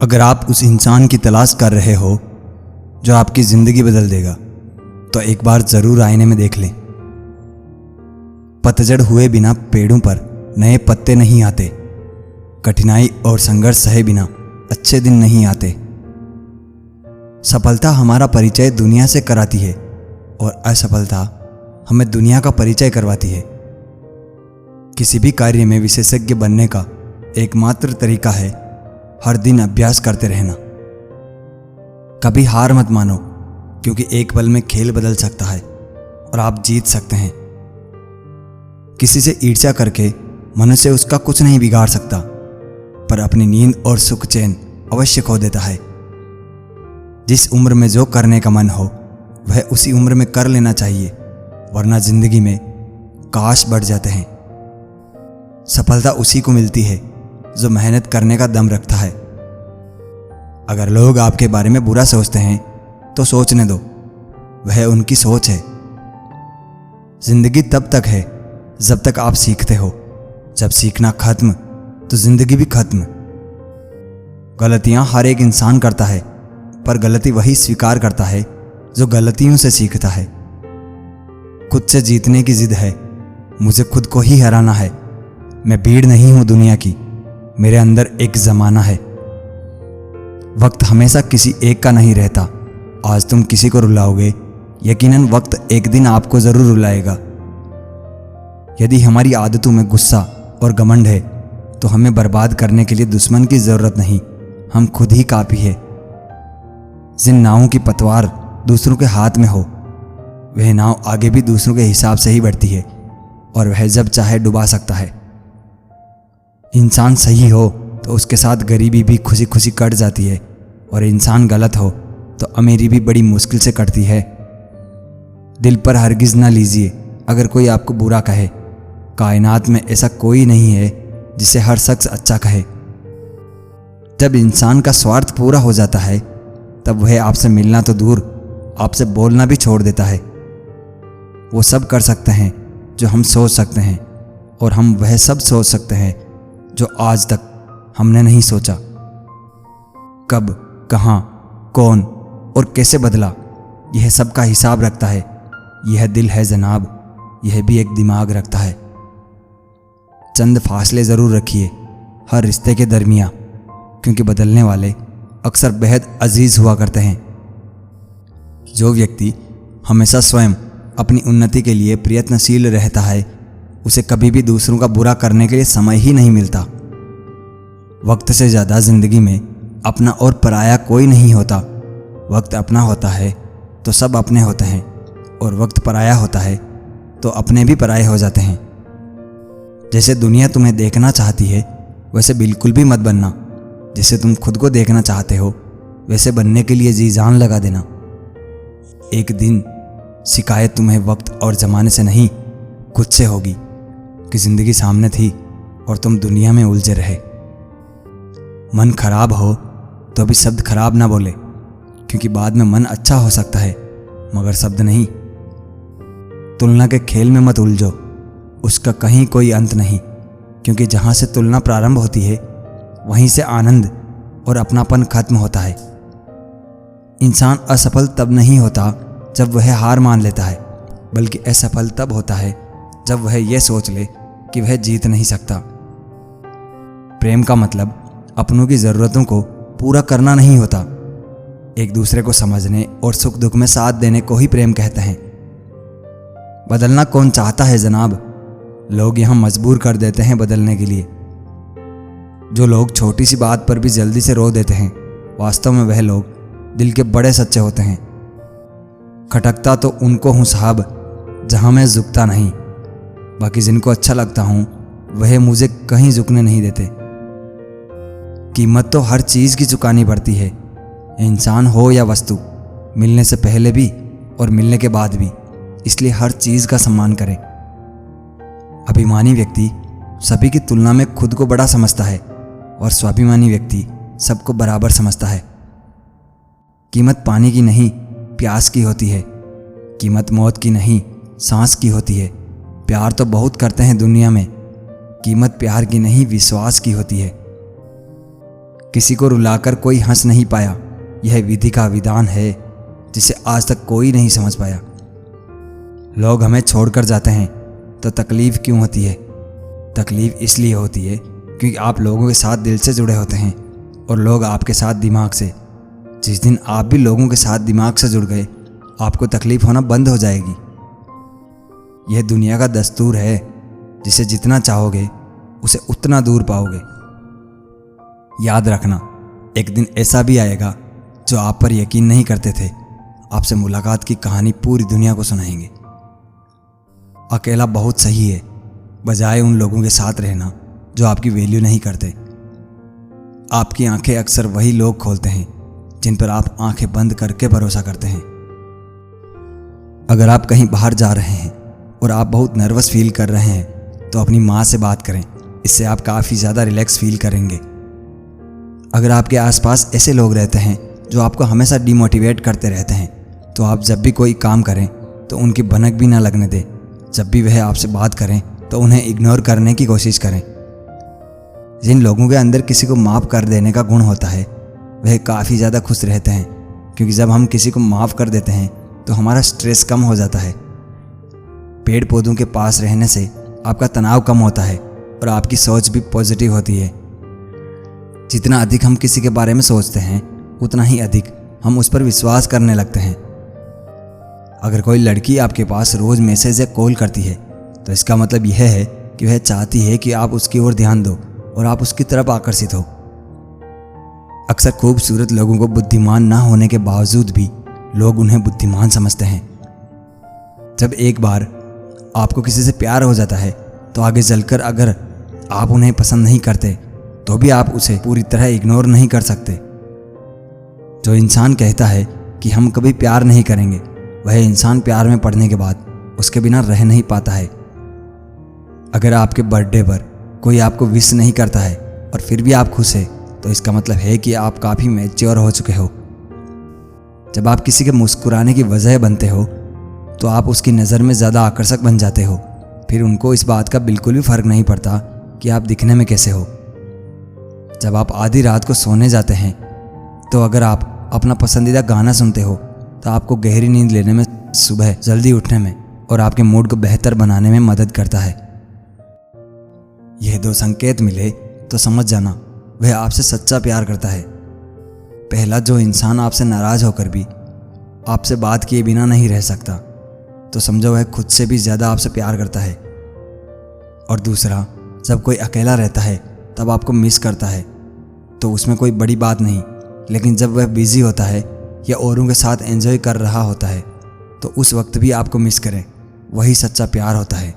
अगर आप उस इंसान की तलाश कर रहे हो जो आपकी ज़िंदगी बदल देगा, तो एक बार ज़रूर आईने में देख लें। पतझड़ हुए बिना पेड़ों पर नए पत्ते नहीं आते। कठिनाई और संघर्ष सहे बिना अच्छे दिन नहीं आते। सफलता हमारा परिचय दुनिया से कराती है और असफलता हमें दुनिया का परिचय करवाती है। किसी भी कार्य में विशेषज्ञ बनने का एकमात्र तरीका है हर दिन अभ्यास करते रहना। कभी हार मत मानो, क्योंकि एक पल में खेल बदल सकता है और आप जीत सकते हैं। किसी से ईर्ष्या करके मनुष्य उसका कुछ नहीं बिगाड़ सकता, पर अपनी नींद और सुख चैन अवश्य खो देता है। जिस उम्र में जो करने का मन हो वह उसी उम्र में कर लेना चाहिए, वरना जिंदगी में काश बढ़ जाते हैं। सफलता उसी को मिलती है जो मेहनत करने का दम रखता है। अगर लोग आपके बारे में बुरा सोचते हैं तो सोचने दो, वह उनकी सोच है। जिंदगी तब तक है जब तक आप सीखते हो। जब सीखना खत्म तो जिंदगी भी खत्म। गलतियां हर एक इंसान करता है, पर गलती वही स्वीकार करता है जो गलतियों से सीखता है। खुद से जीतने की जिद है, मुझे खुद को ही हराना है। मैं भीड़ नहीं हूं दुनिया की, मेरे अंदर एक जमाना है। वक्त हमेशा किसी एक का नहीं रहता। आज तुम किसी को रुलाओगे, यकीनन वक्त एक दिन आपको जरूर रुलाएगा। यदि हमारी आदतों में गुस्सा और घमंड है तो हमें बर्बाद करने के लिए दुश्मन की जरूरत नहीं, हम खुद ही काफी है। जिन नावों की पतवार दूसरों के हाथ में हो, वह नाव आगे भी दूसरों के हिसाब से ही बढ़ती है और वह जब चाहे डुबा सकता है। इंसान सही हो तो उसके साथ गरीबी भी खुशी खुशी कट जाती है, और इंसान गलत हो तो अमीरी भी बड़ी मुश्किल से कटती है। दिल पर हरगिज ना लीजिए अगर कोई आपको बुरा कहे। कायनात में ऐसा कोई नहीं है जिसे हर शख्स अच्छा कहे। जब इंसान का स्वार्थ पूरा हो जाता है तब वह आपसे मिलना तो दूर, आपसे बोलना भी छोड़ देता है। वो सब कर सकते हैं जो हम सोच सकते हैं, और हम वह सब सोच सकते हैं जो आज तक हमने नहीं सोचा। कब, कहाँ, कौन और कैसे बदला, यह सब का हिसाब रखता है। यह दिल है जनाब, यह भी एक दिमाग रखता है। चंद फासले ज़रूर रखिए हर रिश्ते के दरमियाँ, क्योंकि बदलने वाले अक्सर बेहद अजीज हुआ करते हैं। जो व्यक्ति हमेशा स्वयं अपनी उन्नति के लिए प्रयत्नशील रहता है, उसे कभी भी दूसरों का बुरा करने के लिए समय ही नहीं मिलता। वक्त से ज़्यादा ज़िंदगी में अपना और पराया कोई नहीं होता। वक्त अपना होता है तो सब अपने होते हैं, और वक्त पराया होता है तो अपने भी पराये हो जाते हैं। जैसे दुनिया तुम्हें देखना चाहती है वैसे बिल्कुल भी मत बनना। जैसे तुम खुद को देखना चाहते हो वैसे बनने के लिए जी जान लगा देना। एक दिन शिकायत तुम्हें वक्त और ज़माने से नहीं, खुद से होगी कि ज़िंदगी सामने थी और तुम दुनिया में उलझे रहे। मन खराब हो तो अभी शब्द खराब ना बोले, क्योंकि बाद में मन अच्छा हो सकता है, मगर शब्द नहीं। तुलना के खेल में मत उलझो, उसका कहीं कोई अंत नहीं, क्योंकि जहाँ से तुलना प्रारंभ होती है वहीं से आनंद और अपनापन खत्म होता है। इंसान असफल तब नहीं होता जब वह हार मान लेता है, बल्कि असफल तब होता है जब वह यह सोच ले कि वह जीत नहीं सकता। प्रेम का मतलब अपनों की ज़रूरतों को पूरा करना नहीं होता, एक दूसरे को समझने और सुख दुख में साथ देने को ही प्रेम कहते हैं। बदलना कौन चाहता है जनाब, लोग यहाँ मजबूर कर देते हैं बदलने के लिए। जो लोग छोटी सी बात पर भी जल्दी से रो देते हैं, वास्तव में वह लोग दिल के बड़े सच्चे होते हैं। खटकता तो उनको हूँ साहब जहाँ मैं झुकता नहीं, बाकी जिनको अच्छा लगता हूँ वह मुझे कहीं झुकने नहीं देते। कीमत तो हर चीज़ की चुकानी पड़ती है, इंसान हो या वस्तु, मिलने से पहले भी और मिलने के बाद भी। इसलिए हर चीज़ का सम्मान करें। अभिमानी व्यक्ति सभी की तुलना में खुद को बड़ा समझता है, और स्वाभिमानी व्यक्ति सबको बराबर समझता है। कीमत पानी की नहीं, प्यास की होती है। कीमत मौत की नहीं, सांस की होती है। प्यार तो बहुत करते हैं दुनिया में, कीमत प्यार की नहीं विश्वास की होती है। किसी को रुलाकर कोई हंस नहीं पाया, यह विधि का विधान है जिसे आज तक कोई नहीं समझ पाया। लोग हमें छोड़कर जाते हैं तो तकलीफ़ क्यों होती है? तकलीफ़ इसलिए होती है क्योंकि आप लोगों के साथ दिल से जुड़े होते हैं और लोग आपके साथ दिमाग से। जिस दिन आप भी लोगों के साथ दिमाग से जुड़ गए, आपको तकलीफ़ होना बंद हो जाएगी। यह दुनिया का दस्तूर है, जिसे जितना चाहोगे उसे उतना दूर पाओगे। याद रखना, एक दिन ऐसा भी आएगा जो आप पर यकीन नहीं करते थे, आपसे मुलाकात की कहानी पूरी दुनिया को सुनाएंगे। अकेला बहुत सही है, बजाय उन लोगों के साथ रहना जो आपकी वैल्यू नहीं करते। आपकी आंखें अक्सर वही लोग खोलते हैं जिन पर आप आंखें बंद करके भरोसा करते हैं। अगर आप कहीं बाहर जा रहे हैं और आप बहुत नर्वस फील कर रहे हैं तो अपनी माँ से बात करें, इससे आप काफ़ी ज़्यादा रिलैक्स फील करेंगे। अगर आपके आसपास ऐसे लोग रहते हैं जो आपको हमेशा डिमोटिवेट करते रहते हैं, तो आप जब भी कोई काम करें तो उनकी भनक भी ना लगने दें। जब भी वह आपसे बात करें तो उन्हें इग्नोर करने की कोशिश करें। जिन लोगों के अंदर किसी को माफ़ कर देने का गुण होता है, वह काफ़ी ज़्यादा खुश रहते हैं, क्योंकि जब हम किसी को माफ़ कर देते हैं तो हमारा स्ट्रेस कम हो जाता है। पेड़ पौधों के पास रहने से आपका तनाव कम होता है और आपकी सोच भी पॉजिटिव होती है। जितना अधिक हम किसी के बारे में सोचते हैं, उतना ही अधिक हम उस पर विश्वास करने लगते हैं। अगर कोई लड़की आपके पास रोज़ मैसेज या कॉल करती है, तो इसका मतलब यह है कि वह चाहती है कि आप उसकी ओर ध्यान दो और आप उसकी तरफ आकर्षित हो। अक्सर खूबसूरत लोगों को बुद्धिमान ना होने के बावजूद भी लोग उन्हें बुद्धिमान समझते हैं। जब एक बार आपको किसी से प्यार हो जाता है, तो आगे चलकर अगर आप उन्हें पसंद नहीं करते तो भी आप उसे पूरी तरह इग्नोर नहीं कर सकते। जो इंसान कहता है कि हम कभी प्यार नहीं करेंगे, वह इंसान प्यार में पड़ने के बाद उसके बिना रह नहीं पाता है। अगर आपके बर्थडे पर कोई आपको विश नहीं करता है और फिर भी आप खुश हैं, तो इसका मतलब है कि आप काफ़ी मैच्योर हो चुके हो। जब आप किसी के मुस्कुराने की वजह बनते हो, तो आप उसकी नज़र में ज़्यादा आकर्षक बन जाते हो। फिर उनको इस बात का बिल्कुल भी फ़र्क नहीं पड़ता कि आप दिखने में कैसे हो। जब आप आधी रात को सोने जाते हैं, तो अगर आप अपना पसंदीदा गाना सुनते हो, तो आपको गहरी नींद लेने में, सुबह जल्दी उठने में और आपके मूड को बेहतर बनाने में मदद करता है। यह दो संकेत मिले तो समझ जाना वह आपसे सच्चा प्यार करता है। पहला, जो इंसान आपसे नाराज़ होकर भी आपसे बात किए बिना नहीं रह सकता, तो समझो वह खुद से भी ज़्यादा आपसे प्यार करता है। और दूसरा, जब कोई अकेला रहता है तब आपको मिस करता है, तो उसमें कोई बड़ी बात नहीं, लेकिन जब वह बिज़ी होता है या औरों के साथ एंजॉय कर रहा होता है, तो उस वक्त भी आपको मिस करें, वही सच्चा प्यार होता है।